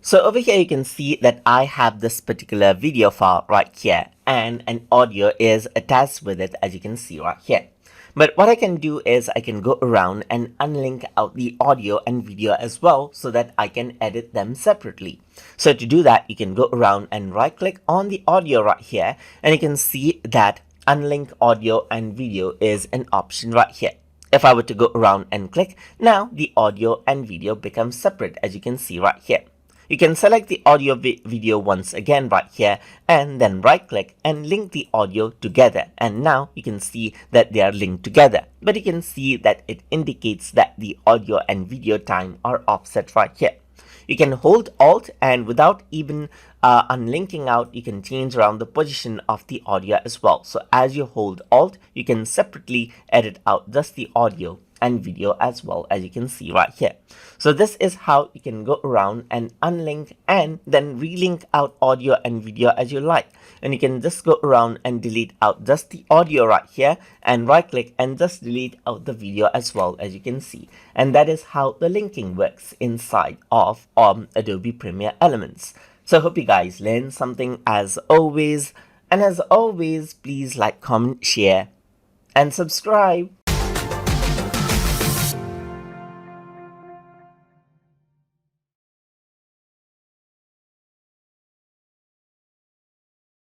So over here you can see that I have this particular video file right here and an audio is attached with it, as you can see right here. But what I can do is I can go around and unlink out the audio and video as well so that I can edit them separately. So to do that, you can go around and right click on the audio right here and you can see that unlink audio and video is an option right here. If I were to go around and click, now the audio and video become separate, as you can see right here. You can select the audio video once again right here and then right click and link the audio together, and now you can see that they are linked together, but you can see that it indicates that the audio and video time are offset right here. You can hold Alt and without even unlinking out, you can change around the position of the audio as well. So as you hold Alt, you can separately edit out just the audio and video as well, as you can see right here. So this is how you can go around and unlink and then relink out audio and video as you like. And you can just go around and delete out just the audio right here and right click and just delete out the video as well, as you can see. And that is how the linking works inside of Adobe Premiere Elements. So I hope you guys learned something as always. And as always, please like, comment, share and subscribe.